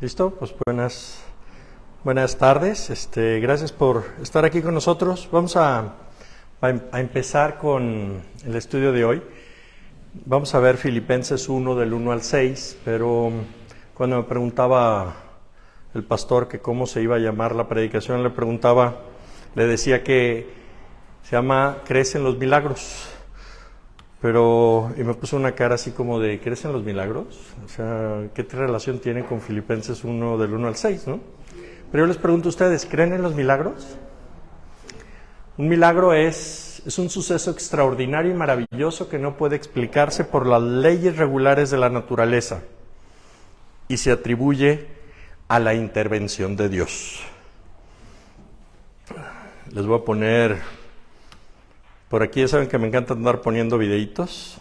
¿Listo? Pues buenas tardes. Gracias por estar aquí con nosotros. Vamos a empezar con el estudio de hoy. Vamos a ver Filipenses 1 del 1 al 6, pero cuando me preguntaba el pastor que cómo se iba a llamar la predicación, le decía que se llama Crece en los milagros. Y me puso una cara así como de, ¿crees en los milagros? O sea, ¿qué relación tiene con Filipenses 1 del 1 al 6, no? Pero yo les pregunto a ustedes, ¿creen en los milagros? Un milagro es un suceso extraordinario y maravilloso que no puede explicarse por las leyes regulares de la naturaleza y se atribuye a la intervención de Dios. Les voy a poner... Por aquí ya saben que me encanta andar poniendo videitos.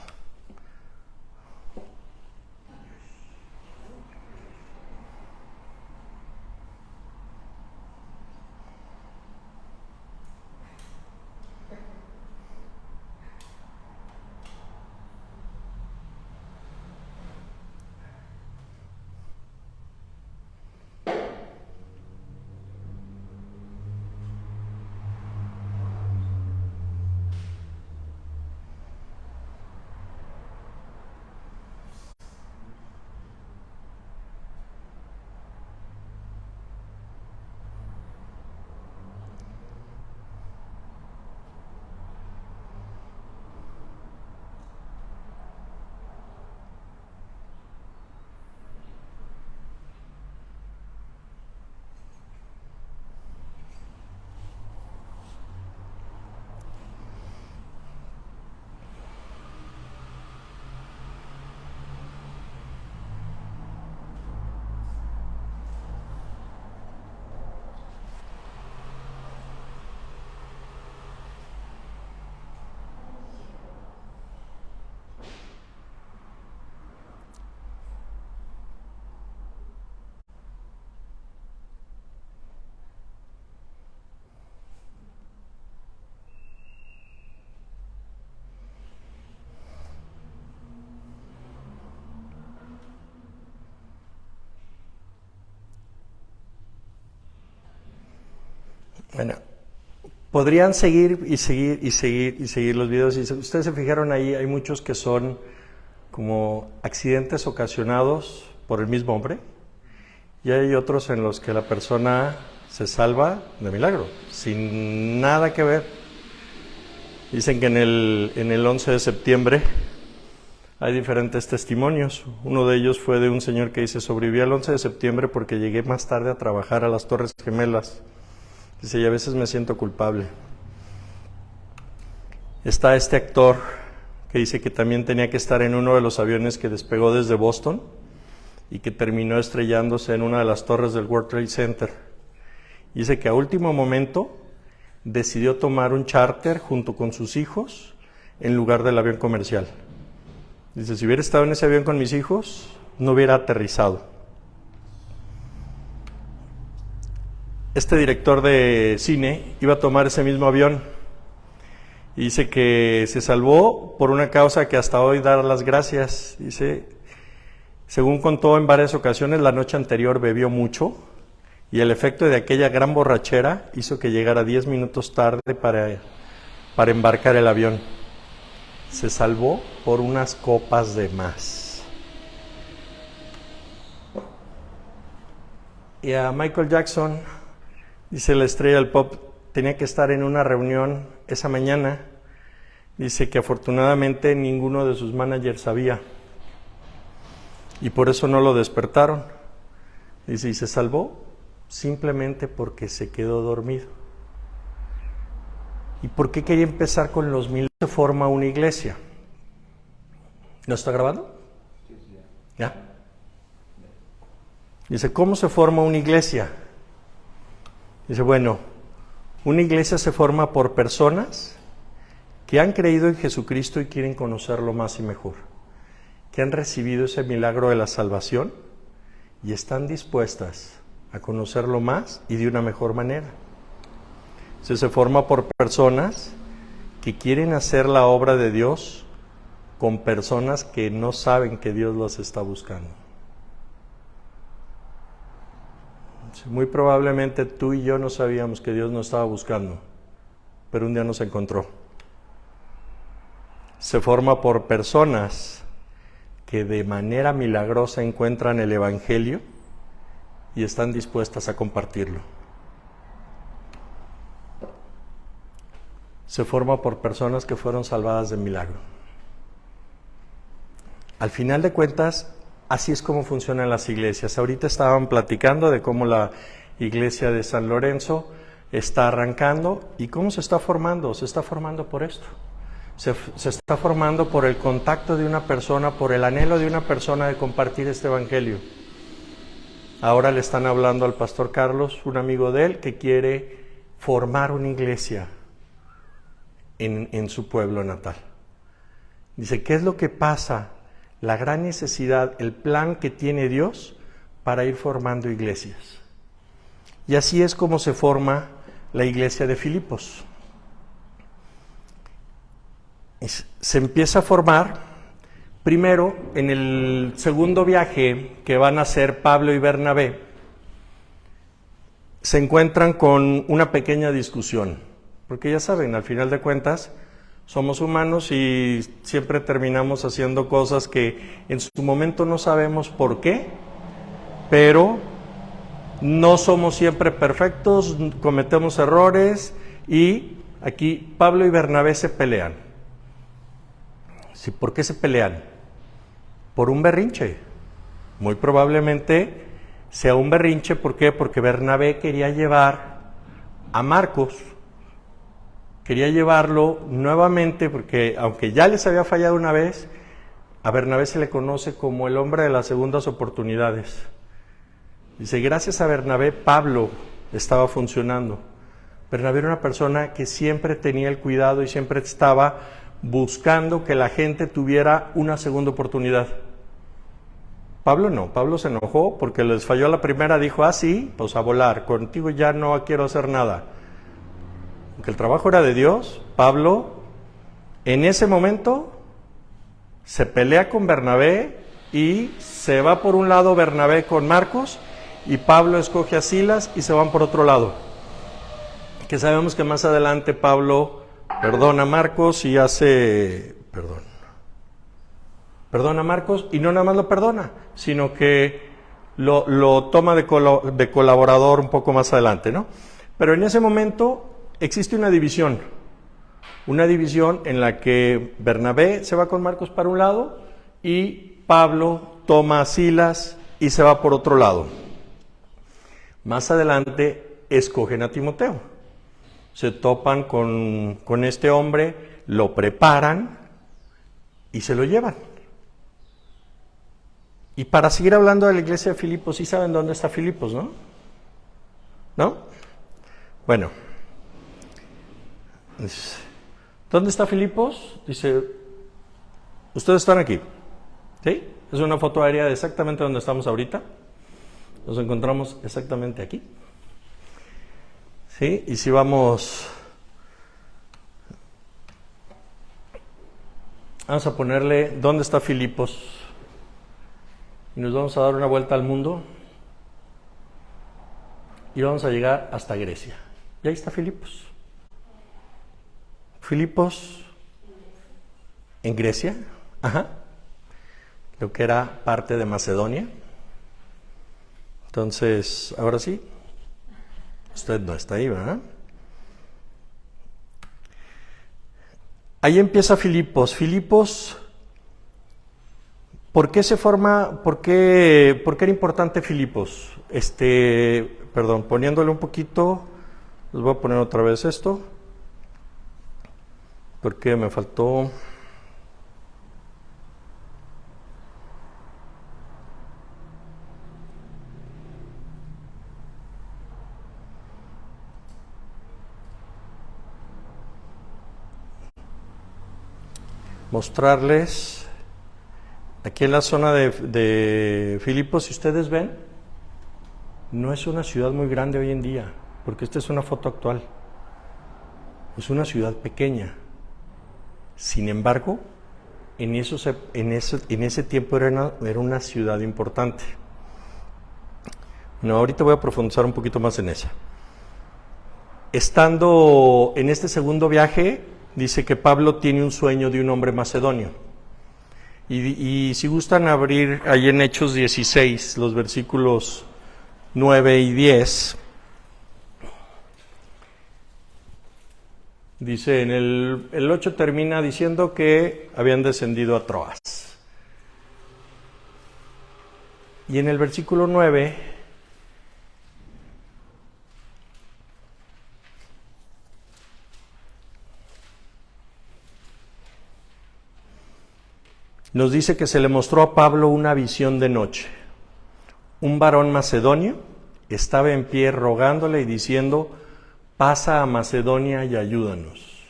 Bueno, podrían seguir los videos. Y si ustedes se fijaron ahí, hay muchos que son como accidentes ocasionados por el mismo hombre. Y hay otros en los que la persona se salva de milagro, sin nada que ver. Dicen que en el 11 de septiembre hay diferentes testimonios. Uno de ellos fue de un señor que dice, sobreviví al 11 de septiembre porque llegué más tarde a trabajar a las Torres Gemelas. Dice, y a veces me siento culpable. Está este actor que dice que también tenía que estar en uno de los aviones que despegó desde Boston y que terminó estrellándose en una de las torres del World Trade Center. Dice que a último momento decidió tomar un charter junto con sus hijos en lugar del avión comercial. Dice, si hubiera estado en ese avión con mis hijos, no hubiera aterrizado. Este director de cine iba a tomar ese mismo avión y dice que se salvó por una causa que hasta hoy da las gracias. Dice, según contó en varias ocasiones, la noche anterior bebió mucho y el efecto de aquella gran borrachera hizo que llegara 10 minutos tarde para embarcar el avión. Se salvó por unas copas de más. Y a Michael Jackson, dice la estrella del pop, tenía que estar en una reunión esa mañana. Dice que afortunadamente ninguno de sus managers sabía. Y por eso no lo despertaron. Dice, y se salvó simplemente porque se quedó dormido. ¿Y por qué quería empezar con los milagros? Se forma una iglesia. ¿No está grabando? ¿Ya? Dice, ¿cómo se forma una iglesia? Dice, bueno, una iglesia se forma por personas que han creído en Jesucristo y quieren conocerlo más y mejor, que han recibido ese milagro de la salvación y están dispuestas a conocerlo más y de una mejor manera. Se forma por personas que quieren hacer la obra de Dios con personas que no saben que Dios los está buscando. Muy probablemente tú y yo no sabíamos que Dios nos estaba buscando, pero un día nos encontró. Se forma por personas que de manera milagrosa encuentran el Evangelio y están dispuestas a compartirlo. Se forma por personas que fueron salvadas de milagro. Al final de cuentas, así es como funcionan las iglesias. Ahorita estaban platicando de cómo la iglesia de San Lorenzo está arrancando y cómo se está formando. Se está formando por esto. Se está formando por el contacto de una persona, por el anhelo de una persona de compartir este evangelio. Ahora le están hablando al pastor Carlos, un amigo de él, que quiere formar una iglesia en su pueblo natal. Dice, ¿qué es lo que pasa? La gran necesidad, el plan que tiene Dios para ir formando iglesias. Y así es como se forma la iglesia de Filipos. Se empieza a formar, primero, en el segundo viaje que van a hacer Pablo y Bernabé, se encuentran con una pequeña discusión, porque ya saben, al final de cuentas, somos humanos y siempre terminamos haciendo cosas que en su momento no sabemos por qué, pero no somos siempre perfectos, cometemos errores y aquí Pablo y Bernabé se pelean. ¿Sí? ¿Por qué se pelean? Por un berrinche. Muy probablemente sea un berrinche, ¿por qué? Porque Bernabé quería llevar a Marcos, quería llevarlo nuevamente, porque aunque ya les había fallado una vez, a Bernabé se le conoce como el hombre de las segundas oportunidades. Dice, gracias a Bernabé, Pablo estaba funcionando. Bernabé era una persona que siempre tenía el cuidado y siempre estaba buscando que la gente tuviera una segunda oportunidad. Pablo no, Pablo se enojó porque les falló la primera, dijo, sí, pues a volar, contigo ya no quiero hacer nada. Aunque el trabajo era de Dios, Pablo en ese momento se pelea con Bernabé y se va por un lado Bernabé con Marcos y Pablo escoge a Silas y se van por otro lado. Que sabemos que más adelante Pablo perdona a Marcos y perdona a Marcos y no nada más lo perdona, sino que lo toma de colaborador un poco más adelante, ¿no? Pero en ese momento existe una división en la que Bernabé se va con Marcos para un lado y Pablo toma a Silas y se va por otro lado. Más adelante escogen a Timoteo. Se topan con este hombre, lo preparan y se lo llevan. Y para seguir hablando de la iglesia de Filipos, ¿sí saben dónde está Filipos, no? ¿No? Bueno. ¿Dónde está Filipos? Dice, ustedes están aquí. ¿Sí? Es una foto aérea de exactamente donde estamos ahorita. Nos encontramos exactamente aquí. ¿Sí? Y si vamos a ponerle ¿dónde está Filipos? Y nos vamos a dar una vuelta al mundo y vamos a llegar hasta Grecia. Y ahí está Filipos. Filipos en Grecia, lo que era parte de Macedonia. Entonces, ahora sí, usted no está ahí, ¿verdad? Ahí empieza Filipos. Filipos, ¿por qué se forma? ¿Por qué era importante Filipos? Poniéndole un poquito, les voy a poner otra vez esto, porque me faltó. Mostrarles aquí en la zona de Filipos, si ustedes ven, no es una ciudad muy grande hoy en día, porque esta es una foto actual. Es una ciudad pequeña. Sin embargo, en ese tiempo era una ciudad importante. No, ahorita voy a profundizar un poquito más en esa. Estando en este segundo viaje, dice que Pablo tiene un sueño de un hombre macedonio. Y si gustan abrir ahí en Hechos 16, los versículos 9 y 10, dice, el 8 termina diciendo que habían descendido a Troas. Y en el versículo 9 nos dice que se le mostró a Pablo una visión de noche. Un varón macedonio estaba en pie rogándole y diciendo, pasa a Macedonia y ayúdanos.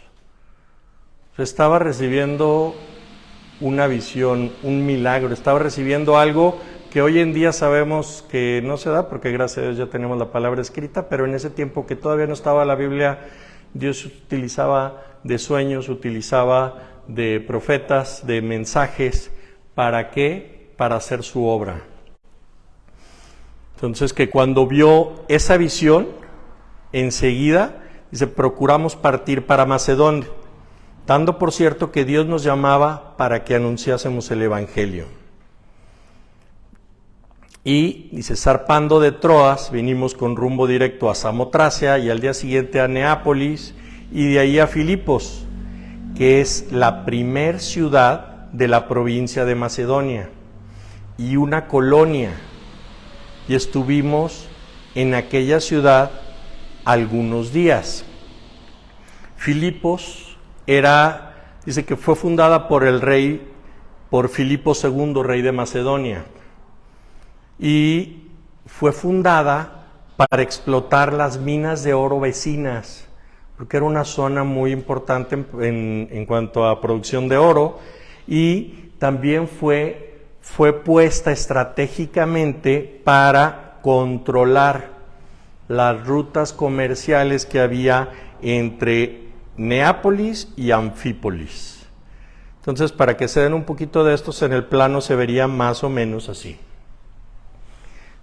Estaba recibiendo una visión, un milagro, estaba recibiendo algo que hoy en día sabemos que no se da, porque gracias a Dios ya tenemos la palabra escrita, pero en ese tiempo que todavía no estaba la Biblia, Dios utilizaba de sueños, utilizaba de profetas, de mensajes. ¿Para qué? Para hacer su obra. Entonces, que cuando vio esa visión, enseguida, dice, procuramos partir para Macedonia, dando por cierto que Dios nos llamaba para que anunciásemos el Evangelio. Y, dice, zarpando de Troas, vinimos con rumbo directo a Samotracia y al día siguiente a Neápolis y de ahí a Filipos, que es la primer ciudad de la provincia de Macedonia y una colonia. Y estuvimos en aquella ciudad algunos días. Filipos dice que fue fundada por Filipo II, rey de Macedonia. Y fue fundada para explotar las minas de oro vecinas, porque era una zona muy importante en cuanto a producción de oro, y también fue puesta estratégicamente para controlar las rutas comerciales que había entre Neápolis y Anfípolis. Entonces, para que se den un poquito de estos, en el plano se vería más o menos así.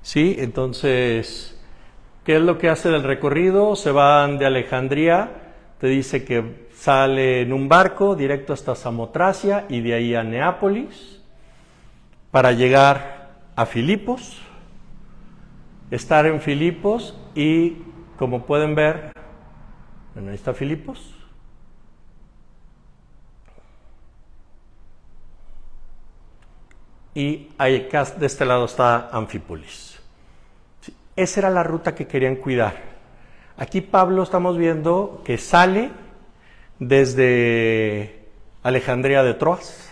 ¿Sí? Entonces, ¿qué es lo que hace del recorrido? Se van de Alejandría, te dice que sale en un barco directo hasta Samotracia y de ahí a Neápolis para llegar a Filipos, estar en Filipos y, como pueden ver, bueno, ahí está Filipos. Y ahí, de este lado está Anfípolis. Sí, esa era la ruta que querían cuidar. Aquí Pablo estamos viendo que sale desde Alejandría de Troas,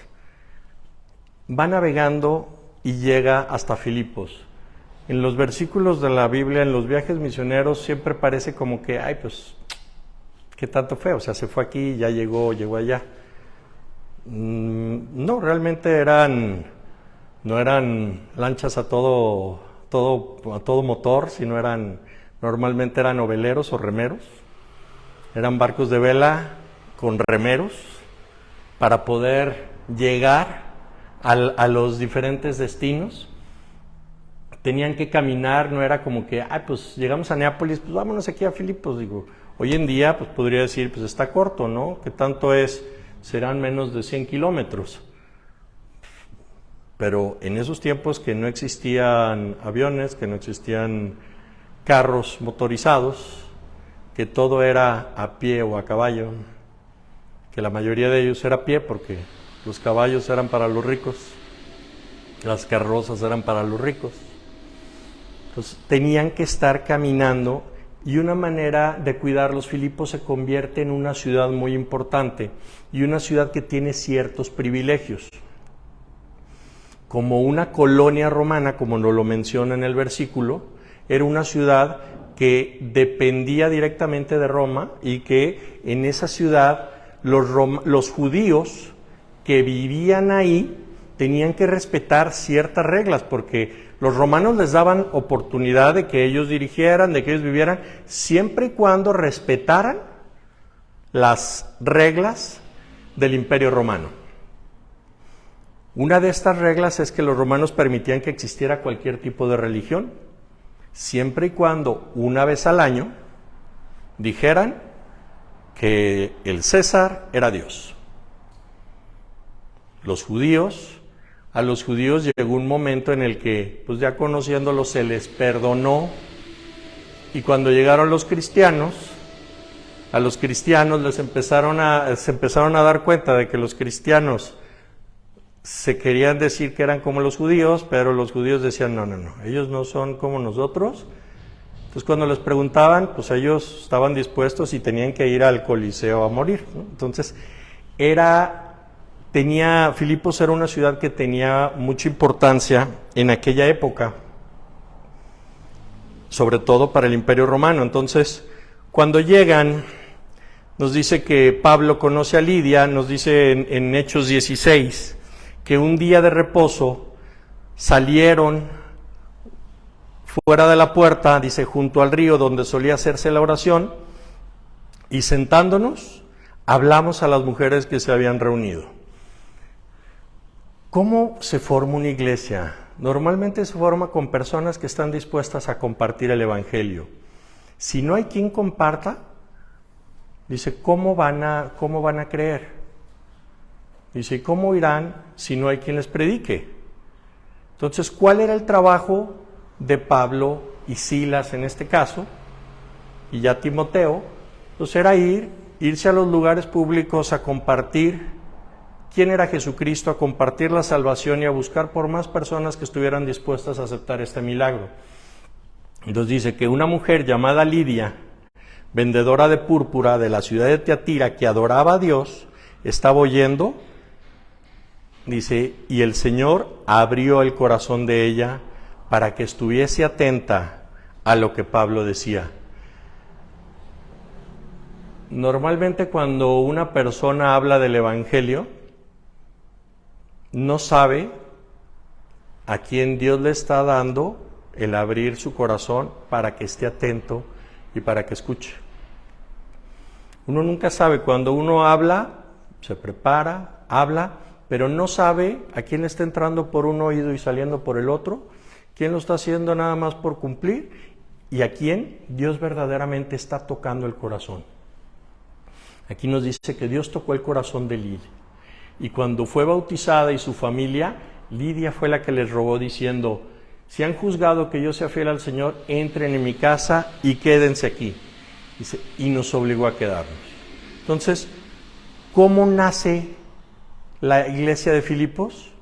va navegando y llega hasta Filipos. En los versículos de la Biblia, en los viajes misioneros, siempre parece como que, ay, pues, ¿qué tanto fue? O sea, se fue aquí, ya llegó allá. No, realmente no eran lanchas a todo motor, sino normalmente eran veleros o remeros. Eran barcos de vela con remeros para poder llegar a los diferentes destinos. Tenían que caminar, no era como que, pues llegamos a Neápolis, pues vámonos aquí a Filipos. Digo, hoy en día, pues podría decir, pues está corto, ¿no? ¿Qué tanto es? Serán menos de 100 kilómetros. Pero en esos tiempos que no existían aviones, que no existían carros motorizados, que todo era a pie o a caballo, que la mayoría de ellos era a pie porque los caballos eran para los ricos, las carrozas eran para los ricos. Entonces tenían que estar caminando, y una manera de cuidarlos, Filipos se convierte en una ciudad muy importante y una ciudad que tiene ciertos privilegios. Como una colonia romana, como nos lo menciona en el versículo, era una ciudad que dependía directamente de Roma, y que en esa ciudad los judíos que vivían ahí tenían que respetar ciertas reglas, porque los romanos les daban oportunidad de que ellos dirigieran, de que ellos vivieran, siempre y cuando respetaran las reglas del Imperio Romano. Una de estas reglas es que los romanos permitían que existiera cualquier tipo de religión, siempre y cuando una vez al año dijeran que el César era Dios. A los judíos llegó un momento en el que, pues ya conociéndolos, se les perdonó, y cuando llegaron los cristianos, a los cristianos se empezaron a dar cuenta de que los cristianos se querían decir que eran como los judíos, pero los judíos decían, no, ellos no son como nosotros. Entonces cuando les preguntaban, pues ellos estaban dispuestos y tenían que ir al Coliseo a morir, ¿no? Entonces Filipos era una ciudad que tenía mucha importancia en aquella época, sobre todo para el Imperio Romano. Entonces, cuando llegan, nos dice que Pablo conoce a Lidia, nos dice en Hechos 16, que un día de reposo salieron fuera de la puerta, dice, junto al río donde solía hacerse la oración, y sentándonos, hablamos a las mujeres que se habían reunido. ¿Cómo se forma una iglesia? Normalmente se forma con personas que están dispuestas a compartir el Evangelio. Si no hay quien comparta, dice, ¿cómo van a creer? Dice, ¿cómo irán si no hay quien les predique? Entonces, ¿cuál era el trabajo de Pablo y Silas en este caso? Y ya Timoteo, pues era irse a los lugares públicos a compartir quién era Jesucristo, a compartir la salvación y a buscar por más personas que estuvieran dispuestas a aceptar este milagro. Entonces dice que una mujer llamada Lidia, vendedora de púrpura de la ciudad de Tiatira, que adoraba a Dios, estaba oyendo, dice, y el Señor abrió el corazón de ella para que estuviese atenta a lo que Pablo decía. Normalmente cuando una persona habla del Evangelio, no sabe a quién Dios le está dando el abrir su corazón para que esté atento y para que escuche. Uno nunca sabe, cuando uno habla, se prepara, habla, pero no sabe a quién le está entrando por un oído y saliendo por el otro, quién lo está haciendo nada más por cumplir y a quién Dios verdaderamente está tocando el corazón. Aquí nos dice que Dios tocó el corazón de Lidia. Y cuando fue bautizada y su familia, Lidia fue la que les rogó diciendo, si han juzgado que yo sea fiel al Señor, entren en mi casa y quédense aquí. Dice, y nos obligó a quedarnos. Entonces, ¿cómo nace la iglesia de Filipos?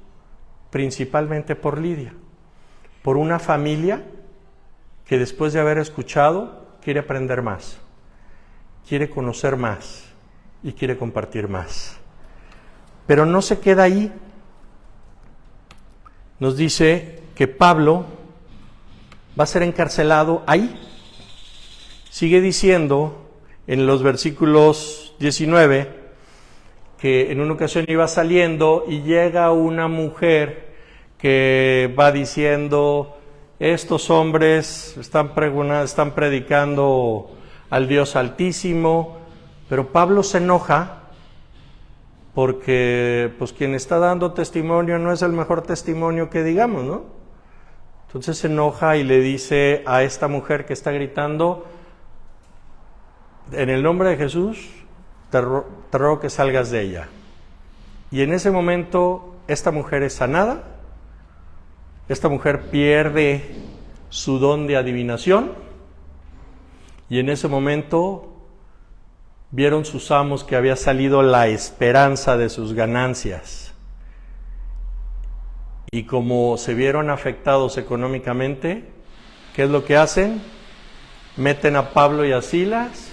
Principalmente por Lidia, por una familia que después de haber escuchado quiere aprender más, quiere conocer más y quiere compartir más. Pero no se queda ahí. Nos dice que Pablo va a ser encarcelado ahí. Sigue diciendo en los versículos 19 que en una ocasión iba saliendo y llega una mujer que va diciendo, estos hombres están predicando al Dios Altísimo, pero Pablo se enoja porque pues quien está dando testimonio no es el mejor testimonio que digamos, ¿no? Entonces se enoja y le dice a esta mujer que está gritando, en el nombre de Jesús, te ruego que salgas de ella. Y en ese momento esta mujer es sanada, esta mujer pierde su don de adivinación y en ese momento vieron sus amos que había salido la esperanza de sus ganancias. Y como se vieron afectados económicamente, ¿qué es lo que hacen? Meten a Pablo y a Silas,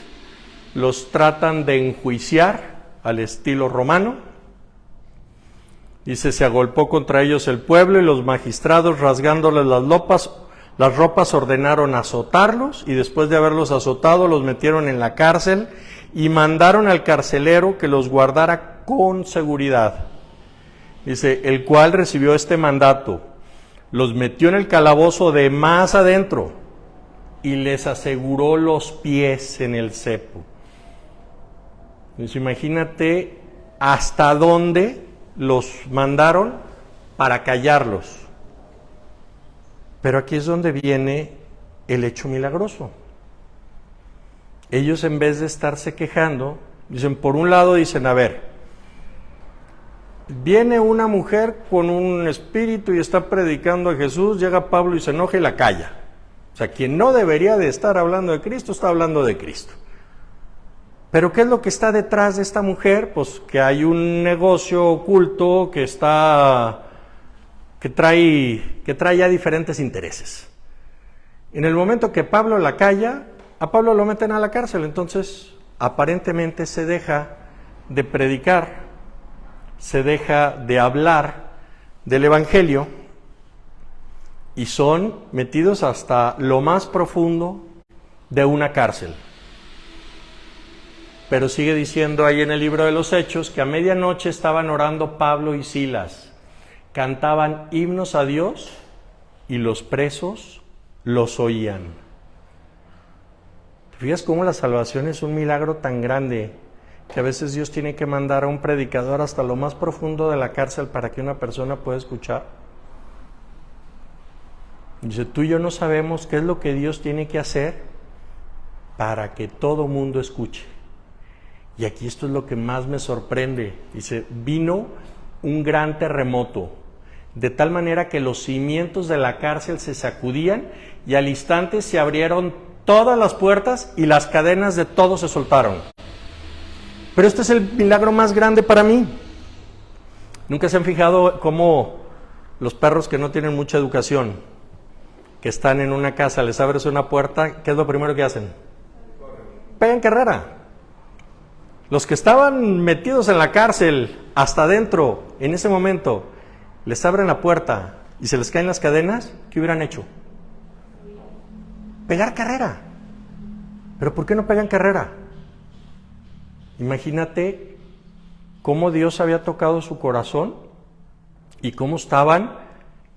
los tratan de enjuiciar al estilo romano. Dice, se agolpó contra ellos el pueblo y los magistrados, rasgándoles las ropas ordenaron azotarlos y después de haberlos azotado los metieron en la cárcel y mandaron al carcelero que los guardara con seguridad. Dice, el cual recibió este mandato, los metió en el calabozo de más adentro y les aseguró los pies en el cepo. Pues imagínate hasta dónde los mandaron para callarlos. Pero aquí es donde viene el hecho milagroso. Ellos, en vez de estarse quejando, dicen, por un lado dicen, a ver, viene una mujer con un espíritu y está predicando a Jesús, llega Pablo y se enoja y la calla. O sea, quien no debería de estar hablando de Cristo, está hablando de Cristo. Pero ¿qué es lo que está detrás de esta mujer? Pues que hay un negocio oculto que trae ya diferentes intereses. En el momento que Pablo la calla, a Pablo lo meten a la cárcel. Entonces, aparentemente se deja de predicar, se deja de hablar del Evangelio y son metidos hasta lo más profundo de una cárcel. Pero sigue diciendo ahí en el libro de los Hechos que a medianoche estaban orando Pablo y Silas, cantaban himnos a Dios y los presos los oían. ¿Te fijas cómo la salvación es un milagro tan grande que a veces Dios tiene que mandar a un predicador hasta lo más profundo de la cárcel para que una persona pueda escuchar? Dice, tú y yo no sabemos qué es lo que Dios tiene que hacer para que todo mundo escuche. Y aquí esto es lo que más me sorprende. Dice, vino un gran terremoto, de tal manera que los cimientos de la cárcel se sacudían y al instante se abrieron todas las puertas y las cadenas de todos se soltaron. Pero este es el milagro más grande para mí. ¿Nunca se han fijado cómo los perros que no tienen mucha educación, que están en una casa, les abres una puerta, ¿qué es lo primero que hacen? Pegan carrera. Los que estaban metidos en la cárcel, hasta adentro, en ese momento, les abren la puerta y se les caen las cadenas, ¿qué hubieran hecho? Pegar carrera. ¿Pero por qué no pegan carrera? Imagínate cómo Dios había tocado su corazón y cómo estaban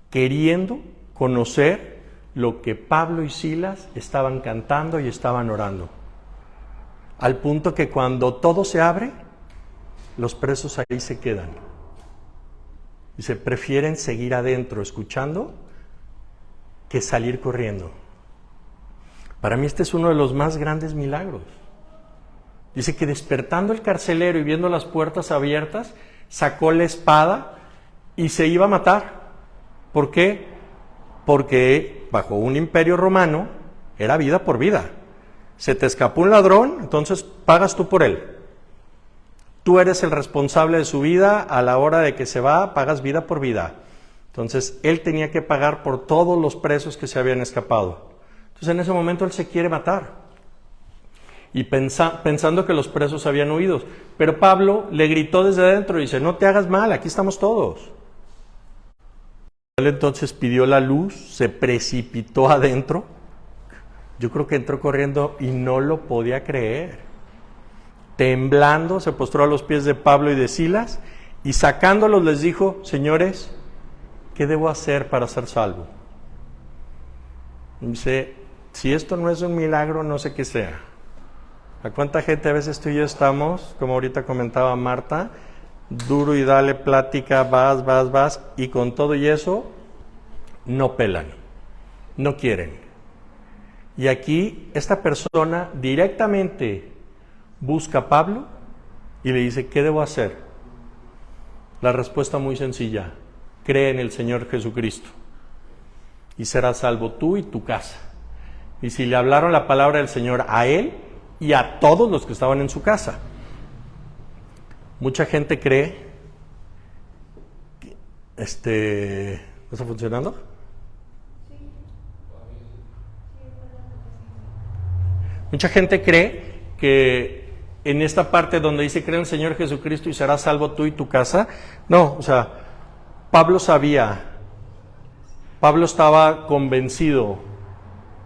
queriendo conocer lo que Pablo y Silas estaban cantando y estaban orando. Al punto que cuando todo se abre, los presos ahí se quedan. Y se prefieren seguir adentro escuchando que salir corriendo. Para mí este es uno de los más grandes milagros. Dice que despertando el carcelero y viendo las puertas abiertas, sacó la espada y se iba a matar. ¿Por qué? Porque bajo un imperio romano era vida por vida. Se te escapó un ladrón, entonces pagas tú por él. Tú eres el responsable de su vida, a la hora de que se va, pagas vida por vida. Entonces, él tenía que pagar por todos los presos que se habían escapado. Entonces, en ese momento, él se quiere matar. Y pensando que los presos habían huido. Pero Pablo le gritó desde adentro y dice, no te hagas mal, aquí estamos todos. Él entonces pidió la luz, se precipitó adentro. Yo creo que entró corriendo y no lo podía creer. Temblando, se postró a los pies de Pablo y de Silas y sacándolos les dijo, señores, ¿qué debo hacer para ser salvo? Y dice, si esto no es un milagro, no sé qué sea. ¿A cuánta gente a veces tú y yo estamos, como ahorita comentaba Marta, duro y dale plática, vas, y con todo y eso, no pelan, no quieren? Y aquí esta persona directamente busca a Pablo y le dice, ¿qué debo hacer? La respuesta muy sencilla, cree en el Señor Jesucristo y serás salvo tú y tu casa. Y si le hablaron la palabra del Señor a él y a todos los que estaban en su casa. Mucha gente cree, ¿no está funcionando? Mucha gente cree que en esta parte donde dice cree en el Señor Jesucristo y serás salvo tú y tu casa, no, o sea, Pablo estaba convencido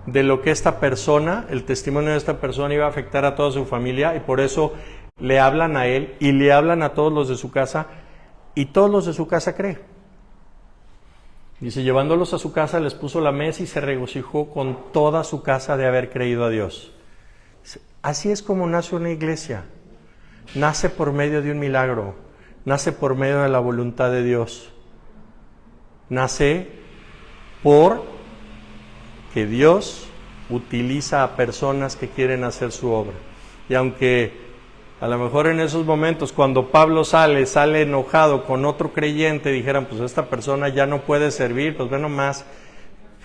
de lo que esta persona, el testimonio de esta persona iba a afectar a toda su familia y por eso le hablan a él y le hablan a todos los de su casa y todos los de su casa creen. Dice, llevándolos a su casa les puso la mesa y se regocijó con toda su casa de haber creído a Dios. Así es como nace una iglesia. Nace por medio de un milagro. Nace por medio de la voluntad de Dios. Nace por que Dios utiliza a personas que quieren hacer su obra. Y aunque a lo mejor en esos momentos, cuando Pablo sale enojado con otro creyente, dijeran, pues esta persona ya no puede servir, pues ve nomás,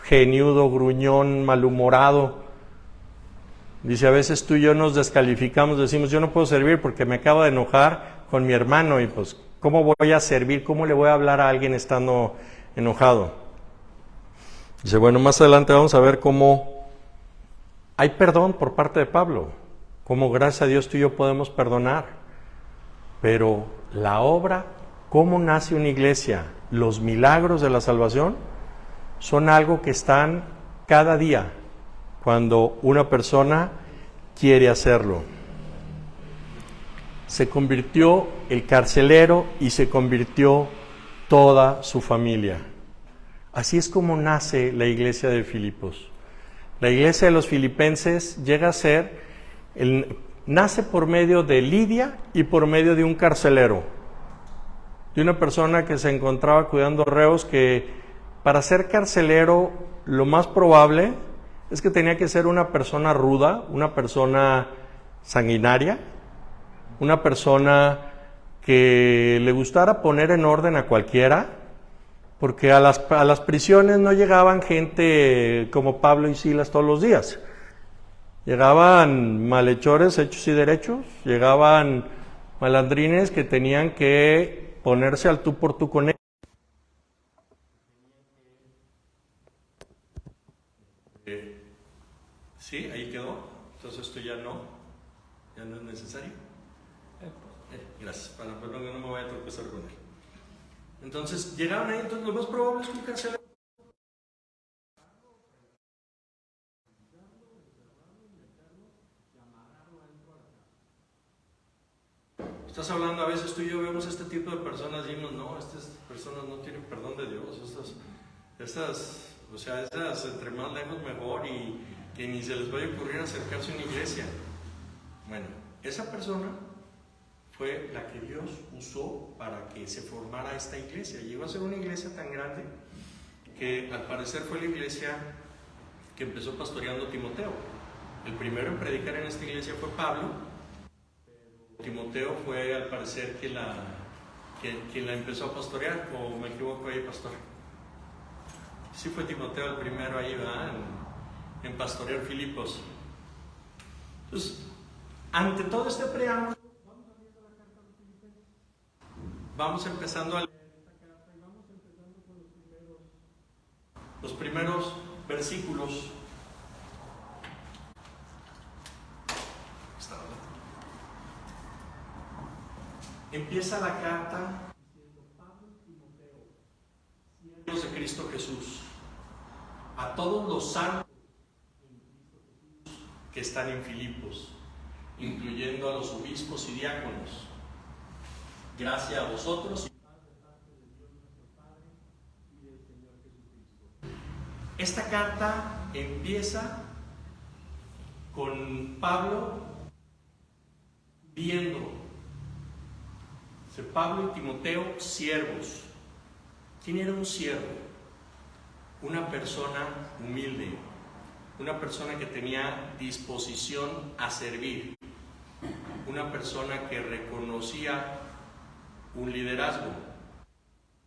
geniudo, gruñón, malhumorado. Dice, a veces tú y yo nos descalificamos, decimos, yo no puedo servir porque me acabo de enojar con mi hermano y pues, ¿cómo voy a servir? ¿Cómo le voy a hablar a alguien estando enojado? Dice, bueno, más adelante vamos a ver cómo hay perdón por parte de Pablo, cómo gracias a Dios tú y yo podemos perdonar. Pero la obra, cómo nace una iglesia, los milagros de la salvación, son algo que están cada día cuando una persona quiere hacerlo. Se convirtió el carcelero y se convirtió toda su familia. Así es como nace la iglesia de Filipos. La iglesia de los filipenses llega a ser, nace por medio de Lidia y por medio de un carcelero, de una persona que se encontraba cuidando reos, que para ser carcelero lo más probable es que tenía que ser una persona ruda, una persona sanguinaria, una persona que le gustara poner en orden a cualquiera, porque a las prisiones no llegaban gente como Pablo y Silas todos los días. Llegaban malhechores hechos y derechos, llegaban malandrines que tenían que ponerse al tú por tú con él. Sí, ahí quedó. Entonces esto ya no es necesario. Gracias, para que no me vaya a tropezar con él. Entonces llegaron ahí, entonces lo más probable es que un carcelero. Estás hablando, a veces tú y yo vemos este tipo de personas y decimos, no, estas personas no tienen perdón de Dios, esas entre más lejos mejor, y que ni se les vaya a ocurrir acercarse a una iglesia. Bueno, esa persona fue la que Dios usó para que se formara esta iglesia. Llegó a ser una iglesia tan grande que al parecer fue la iglesia que empezó pastoreando Timoteo. El primero en predicar en esta iglesia fue Pablo. Timoteo fue al parecer quien la empezó a pastorear, o me equivoco ahí, pastor. Sí fue Timoteo el primero ahí, ¿verdad? En pastorear Filipos. Entonces, ante todo este preámbulo, vamos empezando a leer esta carta y vamos empezando con los primeros versículos. Empieza la carta diciendo: Pablo y Timoteo, siervos de Cristo Jesús, a todos los santos en Cristo Jesús que están en Filipos, incluyendo a los obispos y diáconos. Gracias a vosotros y paz de parte de Dios nuestro Padre y del Señor Jesucristo. Esta carta empieza con Pablo viendo. Pablo y Timoteo, siervos. ¿Quién era un siervo? Una persona humilde, una persona que tenía disposición a servir, una persona que reconocía un liderazgo.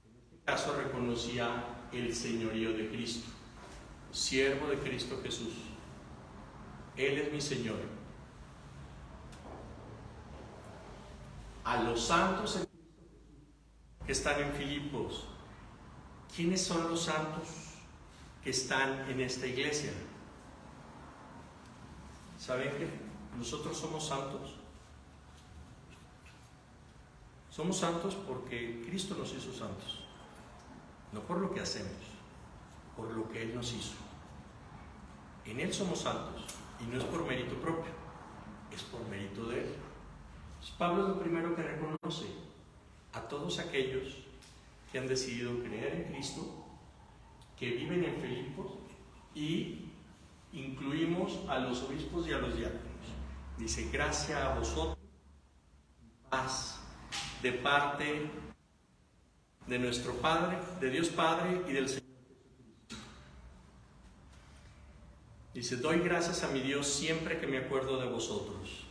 En este caso reconocía el señorío de Cristo, siervo de Cristo Jesús. Él es mi Señor. A los santos en Cristo Jesús que están en Filipos. ¿Quiénes son los santos que están en esta iglesia? ¿Saben que nosotros somos santos? Somos santos porque Cristo nos hizo santos, no por lo que hacemos, por lo que Él nos hizo. En Él somos santos, y no es por mérito propio, es por mérito de Él. Entonces, Pablo es lo primero que reconoce a todos aquellos que han decidido creer en Cristo, que viven en Filipos, y incluimos a los obispos y a los diáconos. Dice: gracias a vosotros, paz de parte de nuestro Padre, de Dios Padre y del Señor Jesucristo. Dice, doy gracias a mi Dios siempre que me acuerdo de vosotros.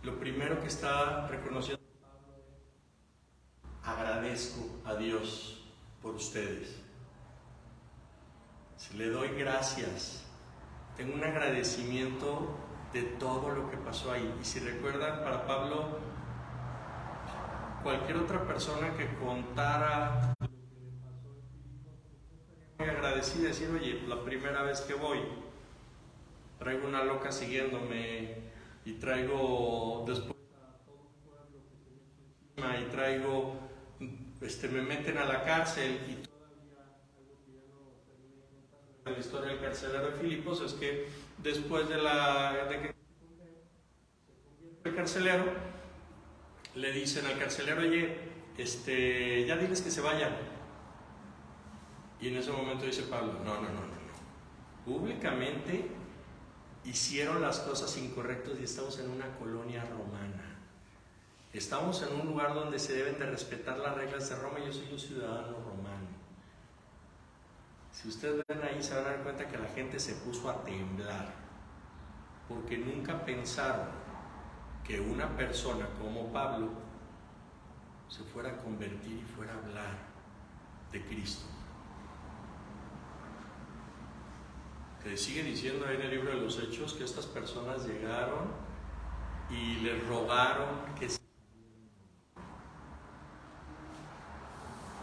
Lo primero que está reconociendo, agradezco a Dios por ustedes. Le doy gracias. Tengo un agradecimiento de todo lo que pasó ahí. Y si recuerdan, para Pablo, cualquier otra persona que contara lo que le pasó en Filipo, muy agradecida, decir, oye, la primera vez que voy, traigo una loca siguiéndome y traigo después a todo un pueblo que se me echa encima y traigo, me meten a la cárcel y todavía algo que ya no terminé contando en la historia del carcelero de Filipos es que después de que se convierte el carcelero, le dicen al carcelero, oye, ya diles que se vayan. Y en ese momento dice Pablo, no. Públicamente hicieron las cosas incorrectas y estamos en una colonia romana. Estamos en un lugar donde se deben de respetar las reglas de Roma. Yo soy un ciudadano romano. Si ustedes ven ahí, se van a dar cuenta que la gente se puso a temblar, porque nunca pensaron que una persona como Pablo se fuera a convertir y fuera a hablar de Cristo. Que sigue diciendo ahí en el libro de los Hechos que estas personas llegaron y les rogaron que se...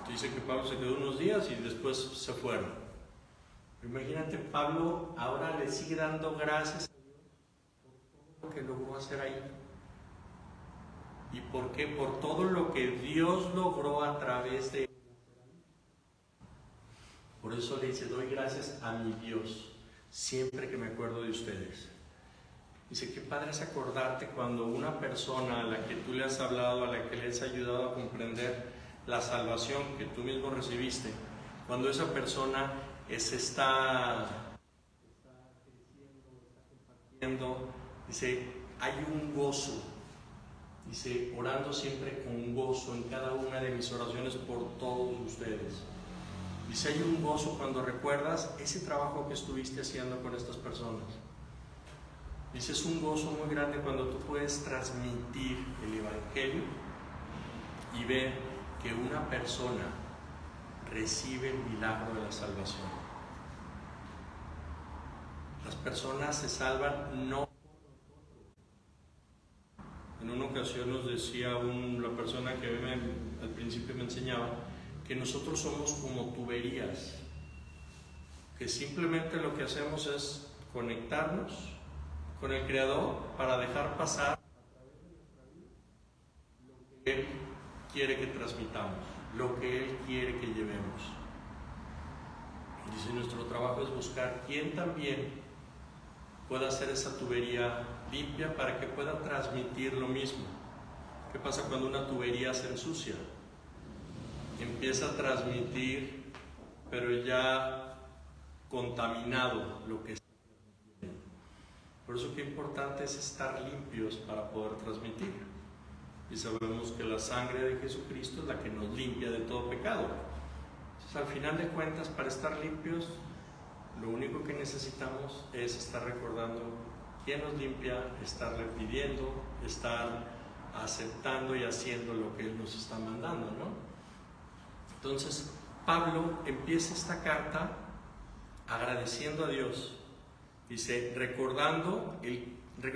Dice que Pablo se quedó unos días y después se fueron. Imagínate, Pablo ahora le sigue dando gracias a Dios por todo lo que logró hacer ahí. ¿Y por qué? Por todo lo que Dios logró a través de él. Por eso le dice, doy gracias a mi Dios siempre que me acuerdo de ustedes. Dice, qué padre es acordarte cuando una persona a la que tú le has hablado, a la que le has ayudado a comprender la salvación que tú mismo recibiste, cuando esa persona está creciendo, está compartiendo, dice, hay un gozo. Dice, orando siempre con gozo en cada una de mis oraciones por todos ustedes. Dice, hay un gozo cuando recuerdas ese trabajo que estuviste haciendo con estas personas. Dice, es un gozo muy grande cuando tú puedes transmitir el Evangelio y ver que una persona recibe el milagro de la salvación. Las personas se salvan no. En una ocasión nos decía la persona que al principio me enseñaba que nosotros somos como tuberías, que simplemente lo que hacemos es conectarnos con el Creador para dejar pasar a través de nuestra vida lo que Él quiere que transmitamos, lo que Él quiere que llevemos. Dice, nuestro trabajo es buscar quién también pueda hacer esa tubería limpia para que pueda transmitir lo mismo. ¿Qué pasa cuando una tubería se ensucia? Empieza a transmitir, pero ya contaminado lo que está transmitiendo. Por eso qué importante es estar limpios para poder transmitir. Y sabemos que la sangre de Jesucristo es la que nos limpia de todo pecado. Entonces, al final de cuentas, para estar limpios, lo único que necesitamos es estar recordando quién nos limpia, estarle pidiendo, estar aceptando y haciendo lo que Él nos está mandando, ¿no? Entonces, Pablo empieza esta carta agradeciendo a Dios. Dice,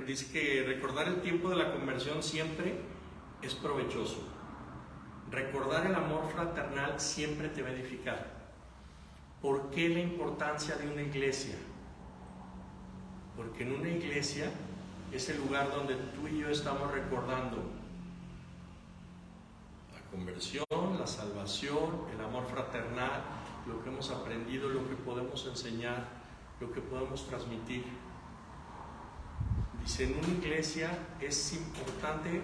dice que recordar el tiempo de la conversión siempre es provechoso. Recordar el amor fraternal siempre te va a edificar. ¿Por qué la importancia de una iglesia? Porque en una iglesia es el lugar donde tú y yo estamos recordando la conversión, la salvación, el amor fraternal, lo que hemos aprendido, lo que podemos enseñar, lo que podemos transmitir. Dice, en una iglesia es importante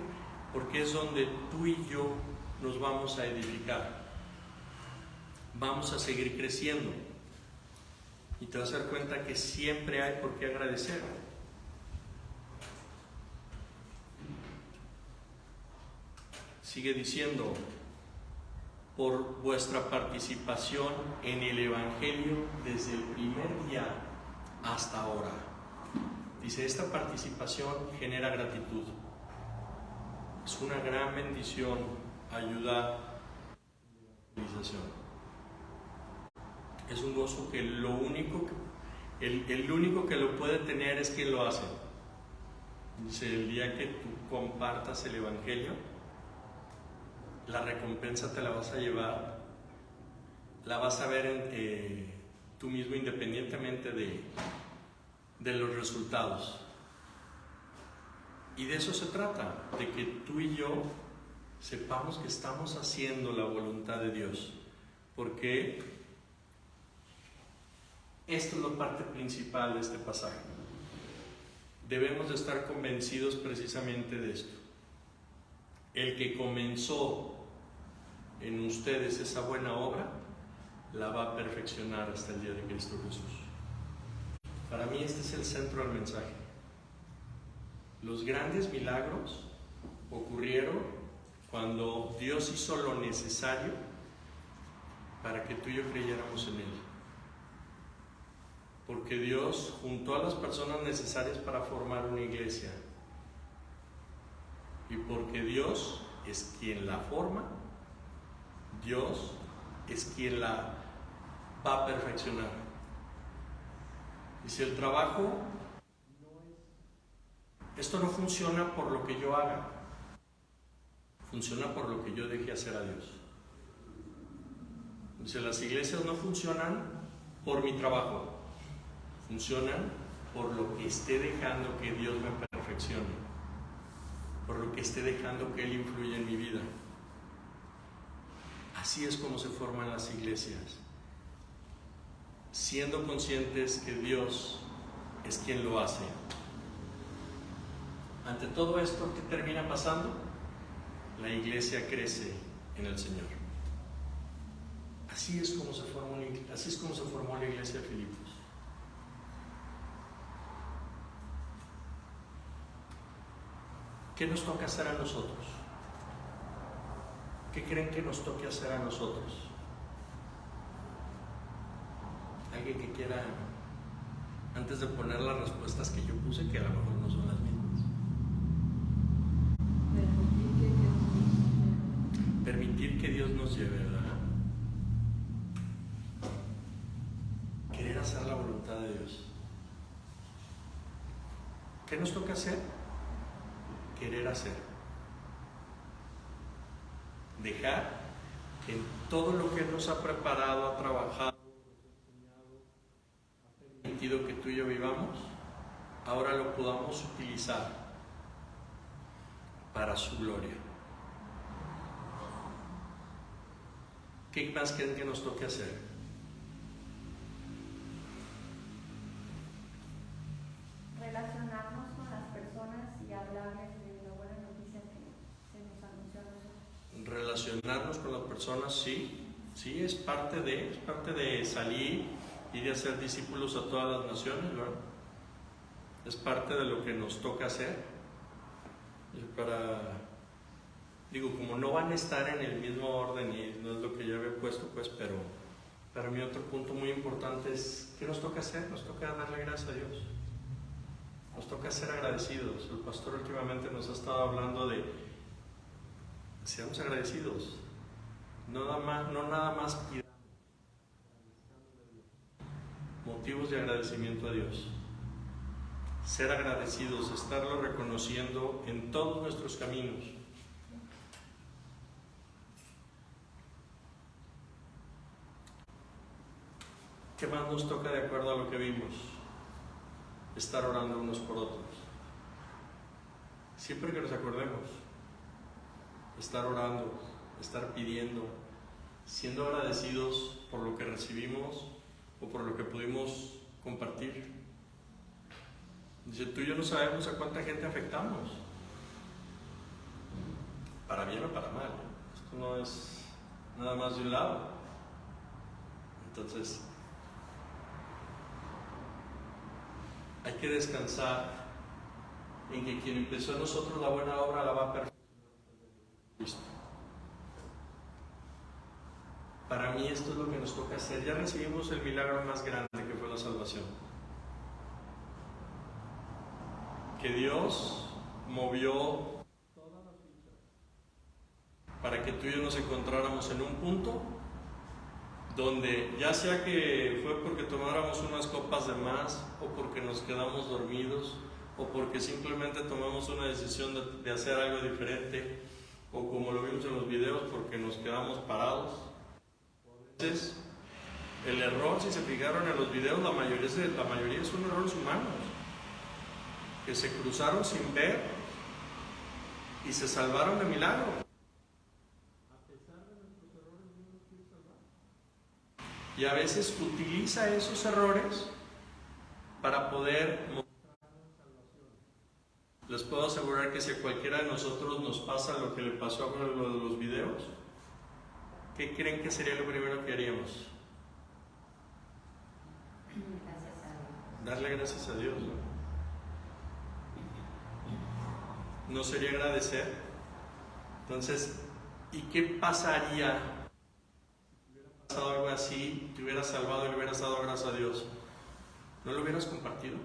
porque es donde tú y yo nos vamos a edificar. Vamos a seguir creciendo y te vas a dar cuenta que siempre hay por qué agradecer. Sigue diciendo, por vuestra participación en el Evangelio desde el primer día hasta ahora. Dice, esta participación genera gratitud. Es una gran bendición, ayuda a la evangelización. Es un gozo que el único que lo puede tener es quien lo hace. Dice, el día que tú compartas el Evangelio, la recompensa te la vas a llevar, la vas a ver tú mismo independientemente de los resultados. Y de eso se trata, de que tú y yo sepamos que estamos haciendo la voluntad de Dios, porque esta es la parte principal de este pasaje. Debemos de estar convencidos precisamente de esto. El que comenzó en ustedes esa buena obra, la va a perfeccionar hasta el día de Cristo Jesús. Para mí este es el centro del mensaje. Los grandes milagros ocurrieron cuando Dios hizo lo necesario para que tú y yo creyéramos en Él. Porque Dios juntó a las personas necesarias para formar una iglesia. Y porque Dios es quien la forma, Dios es quien la va a perfeccionar. Y si el trabajo esto no funciona por lo que yo haga, funciona por lo que yo deje hacer a Dios. Dice, las iglesias no funcionan por mi trabajo, funcionan por lo que esté dejando que Dios me perfeccione, por lo que esté dejando que Él influya en mi vida. Así es como se forman las iglesias, siendo conscientes que Dios es quien lo hace. Ante todo esto, ¿qué termina pasando? La iglesia crece en el Señor. Así es como se formó la iglesia de Filipos. ¿Qué nos toca hacer a nosotros? ¿Qué creen que nos toque hacer a nosotros? ¿Alguien que quiera, antes de poner las respuestas que yo puse, que a lo mejor no son las mismas? Permitir que Dios nos lleve, ¿verdad? Querer hacer la voluntad de Dios. ¿Qué nos toca hacer? Querer hacer. Dejar que en todo lo que Él nos ha preparado, ha trabajado, ha permitido que tú y yo vivamos, ahora lo podamos utilizar para su gloria. ¿Qué más creen que nos toque hacer? Relacionarnos con las personas y hablarles de la buena noticia que se nos anunció a nosotros. Relacionarnos con las personas, sí, es parte de salir y de hacer discípulos a todas las naciones, ¿verdad? Es parte de lo que nos toca hacer. Como no van a estar en el mismo orden y no es lo que yo había puesto, pues, pero para mí otro punto muy importante es, ¿qué nos toca hacer? Nos toca darle gracias a Dios. Nos toca ser agradecidos. El pastor últimamente nos ha estado hablando de, seamos agradecidos. No nada más pidamos. Motivos de agradecimiento a Dios. Ser agradecidos, estarlo reconociendo en todos nuestros caminos. ¿Qué más nos toca de acuerdo a lo que vimos? Estar orando unos por otros. Siempre que nos acordemos, estar orando, estar pidiendo, siendo agradecidos por lo que recibimos o por lo que pudimos compartir. Dice, tú y yo no sabemos a cuánta gente afectamos, para bien o para mal. Esto no es nada más de un lado. Entonces, hay que descansar en que quien empezó en nosotros la buena obra la va a perfeccionar. Para mí esto es lo que nos toca hacer. Ya recibimos el milagro más grande que fue la salvación. que Dios movió para que tú y yo nos encontráramos en un punto donde, ya sea que fue porque tomáramos unas copas de más, o porque nos quedamos dormidos, o porque simplemente tomamos una decisión de hacer algo diferente, o como lo vimos en los videos, porque nos quedamos parados. Entonces, el error, si se fijaron en los videos, la mayoría son errores humanos, que se cruzaron sin ver y se salvaron de milagro. Y a veces utiliza esos errores para poder mostrarnos salvación. Les puedo asegurar que si a cualquiera de nosotros nos pasa lo que le pasó con lo de los videos, ¿qué creen que sería lo primero que haríamos? Gracias a Dios. Darle gracias a Dios, ¿no? ¿No sería agradecer? Entonces, ¿y qué pasaría si hubiera pasado algo así, te hubieras salvado y le hubieras dado gracias a Dios? ¿No lo hubieras compartido?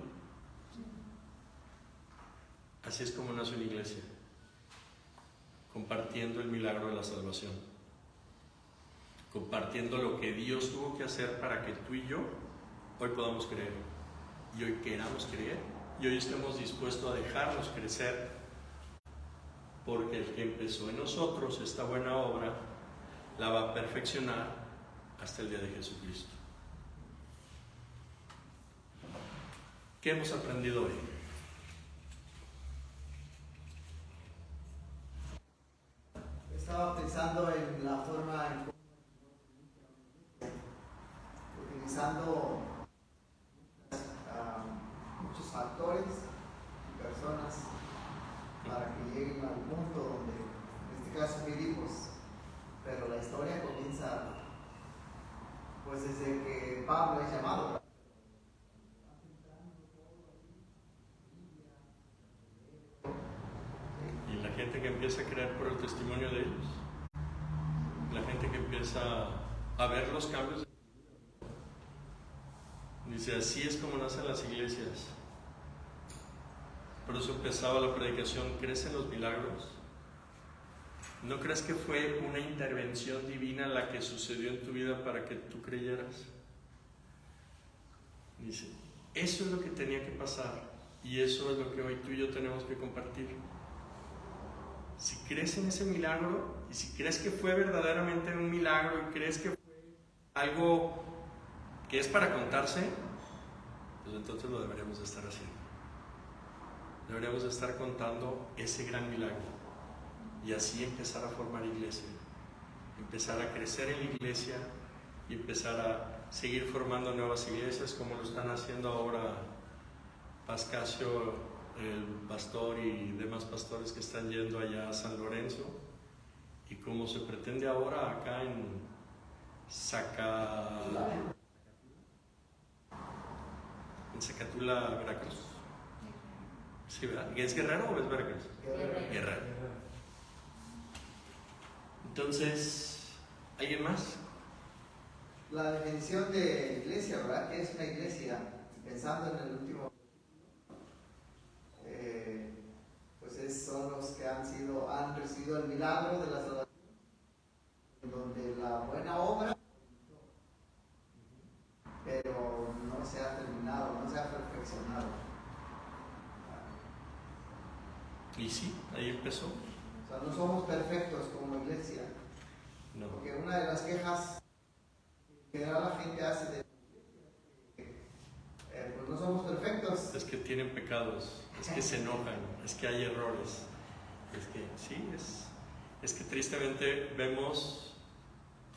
Así es como nace una iglesia, compartiendo el milagro de la salvación, compartiendo lo que Dios tuvo que hacer para que tú y yo hoy podamos creer, y hoy queramos creer, y hoy estemos dispuestos a dejarnos crecer, porque el que empezó en nosotros esta buena obra la va a perfeccionar hasta el día de Jesucristo. ¿Qué hemos aprendido hoy? Estaba pensando en la forma en cómo utilizando muchos factores y personas para que lleguen al punto donde, en este caso, Filipos, pero la historia comienza pues desde que Pablo es llamado. Y la gente que empieza a creer por el testimonio de ellos, la gente que empieza a ver los cambios, dice, así es como nacen las iglesias. Por eso empezaba la predicación, ¿crecen los milagros? ¿No crees que fue una intervención divina la que sucedió en tu vida para que tú creyeras? Dice, eso es lo que tenía que pasar, y eso es lo que hoy tú y yo tenemos que compartir. Si crees en ese milagro, y si crees que fue verdaderamente un milagro, y crees que fue algo que es para contarse, pues entonces lo deberíamos de estar haciendo. Deberíamos de estar contando ese gran milagro, y así empezar a formar iglesia, empezar a crecer en la iglesia, y empezar a seguir formando nuevas iglesias, como lo están haciendo ahora Pascasio, el pastor, y demás pastores que están yendo allá a San Lorenzo, y como se pretende ahora acá en Zacatula, Veracruz. Sí, ¿verdad? ¿Es Guerrero o es Veracruz? Guerrero. Entonces, ¿alguien más? La definición de iglesia, ¿verdad? ¿Qué es una iglesia? Pensando en el último, son los que han recibido el milagro de la salvación, donde la buena obra, pero no se ha terminado, no se ha perfeccionado. Y sí, ahí empezó. O sea, no somos perfectos como iglesia. No. Porque una de las quejas que la gente hace de pues no somos perfectos. Es que tienen pecados, es que se enojan, es que hay errores. Es que sí, es que tristemente vemos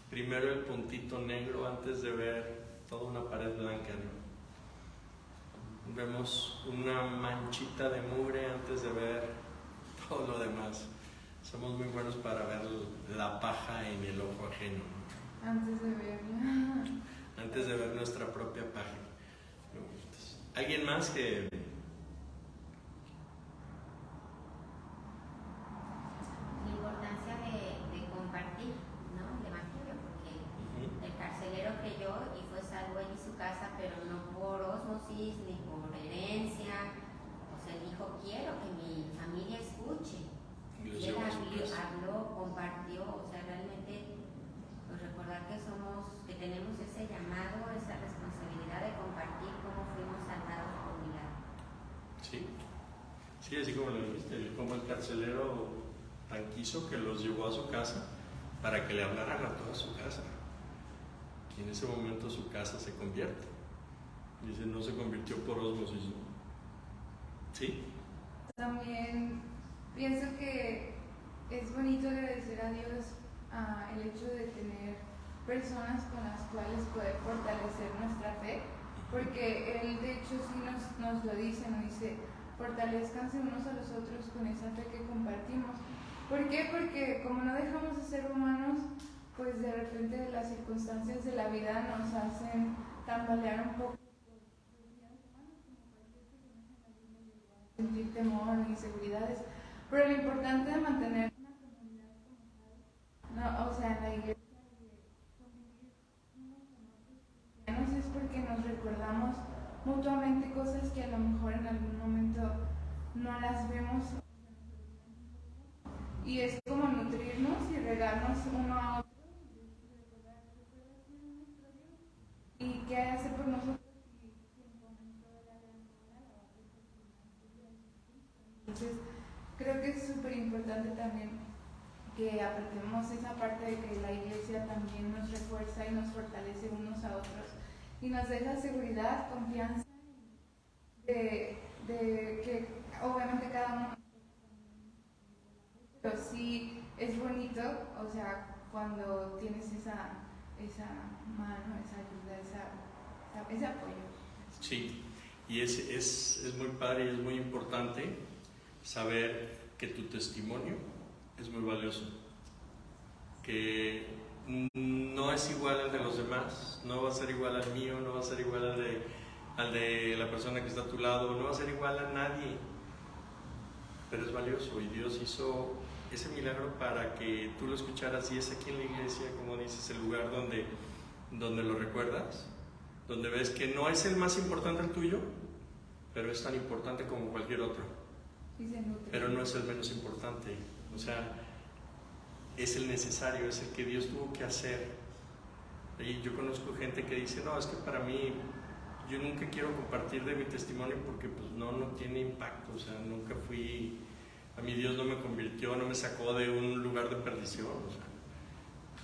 primero el puntito negro antes de ver toda una pared blanca, ¿no? Vemos una manchita de mugre antes de ver todo lo demás. Somos muy buenos para ver la paja en el ojo ajeno, ¿no? Antes de ver nuestra propia paja. Entonces, ¿alguien más que...? La importancia de compartir, ¿no? El evangelio, porque el carcelero creyó y fue salvo él y su casa, pero no por ósmosis ni por herencia. O sea, dijo, quiero Sí, así como lo dijiste, como el carcelero tan quiso que los llevó a su casa para que le hablaran a toda su casa. Y en ese momento su casa se convierte. Dice, no se convirtió por ósmosis, ¿no? ¿Sí? También pienso que es bonito agradecer a Dios el hecho de tener personas con las cuales poder fortalecer nuestra fe, porque Él de hecho sí nos lo dice, nos dice, fortalezcanse unos a los otros con esa fe que compartimos. ¿Por qué? Porque como no dejamos de ser humanos, pues de repente las circunstancias de la vida nos hacen tambalear un poco. Sentir temor, inseguridades, pero lo importante de mantener una comunidad como tal, no, o sea, en la iglesia, es porque nos recordamos mutuamente cosas que a lo mejor en algún momento no las vemos, y es como nutrirnos y regarnos uno a otro y qué hace por nosotros. Entonces, creo que es súper importante también que apretemos esa parte de que la iglesia también nos refuerza y nos fortalece unos a otros y nos deja seguridad, confianza de que obviamente cada uno, pero sí es bonito, o sea, cuando tienes esa mano, esa ayuda, ese apoyo. Sí, y es muy padre y es muy importante saber que tu testimonio es muy valioso, que no es igual al de los demás, no va a ser igual al mío, no va a ser igual al de la persona que está a tu lado, no va a ser igual a nadie, pero es valioso y Dios hizo ese milagro para que tú lo escucharas y es aquí en la iglesia, como dices, el lugar donde lo recuerdas, donde ves que no es el más importante el tuyo, pero es tan importante como cualquier otro. Pero no es el menos importante, o sea, es el necesario, es el que Dios tuvo que hacer. Y yo conozco gente que dice, no, es que para mí, yo nunca quiero compartir de mi testimonio porque pues no tiene impacto, o sea, nunca fui, a mí Dios no me convirtió, no me sacó de un lugar de perdición, o sea.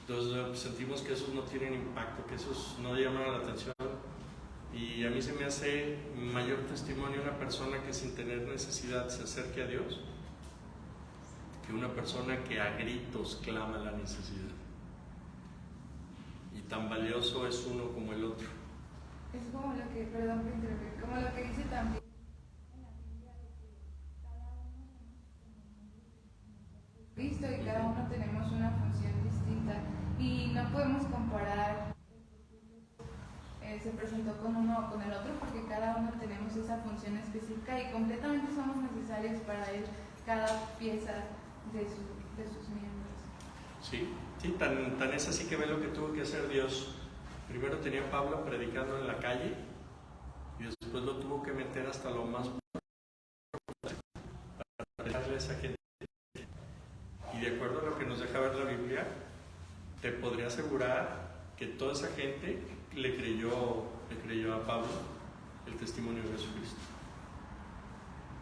Entonces pues, sentimos que esos no tienen impacto, que esos no llaman la atención. Y a mí se me hace mayor testimonio una persona que sin tener necesidad se acerque a Dios que una persona que a gritos clama la necesidad. Y tan valioso es uno como el otro. Es como lo que, perdón por interrumpir, como lo que dice también Cristo y cada uno tenemos una función distinta y no podemos comparar se presentó con uno o con el otro porque cada uno tenemos esa función específica y completamente somos necesarios para él cada pieza de sus miembros. Sí, tan es así que ve lo que tuvo que hacer Dios. Primero tenía a Pablo predicando en la calle y después lo tuvo que meter hasta lo más para darle a esa gente. Y de acuerdo a lo que nos deja ver la Biblia, te podría asegurar que toda esa gente le creyó a Pablo el testimonio de Jesucristo.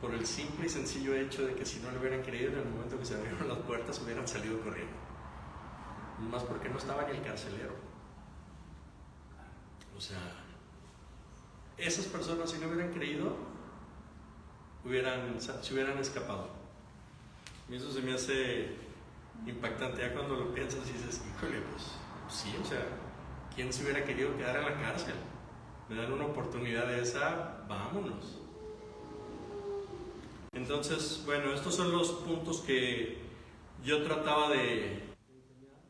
Por el simple y sencillo hecho de que si no le hubieran creído en el momento que se abrieron las puertas hubieran salido corriendo. Más porque no estaba ni el carcelero. O sea, esas personas si no hubieran creído se hubieran escapado. Y eso se me hace impactante ya cuando lo piensas y dices, híjole, pues sí, o sea, ¿quién se hubiera querido quedar en la cárcel? Me dan una oportunidad de esa, vámonos. Entonces, bueno, estos son los puntos que yo trataba de enseñar,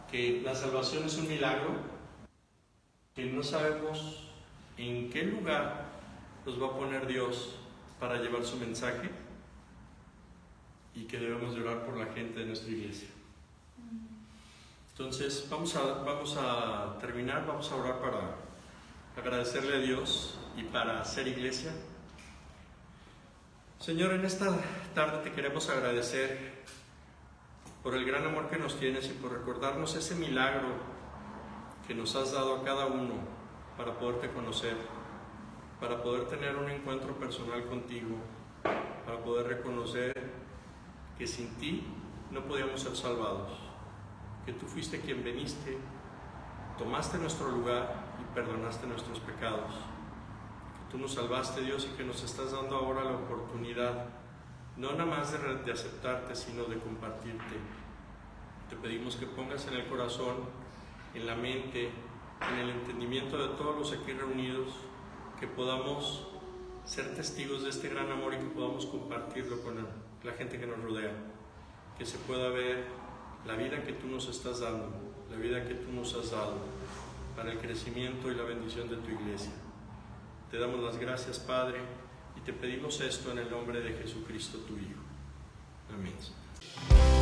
que la salvación es un milagro, que no sabemos en qué lugar nos va a poner Dios para llevar su mensaje y que debemos de orar por la gente de nuestra iglesia. Entonces vamos a terminar, vamos a orar para agradecerle a Dios y para ser iglesia. Señor, en esta tarde te queremos agradecer por el gran amor que nos tienes y por recordarnos ese milagro que nos has dado a cada uno para poderte conocer. para poder tener un encuentro personal contigo, para poder reconocer que sin ti no podíamos ser salvados, que tú fuiste quien veniste, tomaste nuestro lugar y perdonaste nuestros pecados, que tú nos salvaste, Dios, y que nos estás dando ahora la oportunidad no nada más de aceptarte, sino de compartirte. Te pedimos que pongas en el corazón, en la mente, en el entendimiento de todos los aquí reunidos, que podamos ser testigos de este gran amor y que podamos compartirlo con la gente que nos rodea, que se pueda ver la vida que tú nos estás dando, la vida que tú nos has dado para el crecimiento y la bendición de tu iglesia. Te damos las gracias, Padre, y te pedimos esto en el nombre de Jesucristo, tu Hijo. Amén.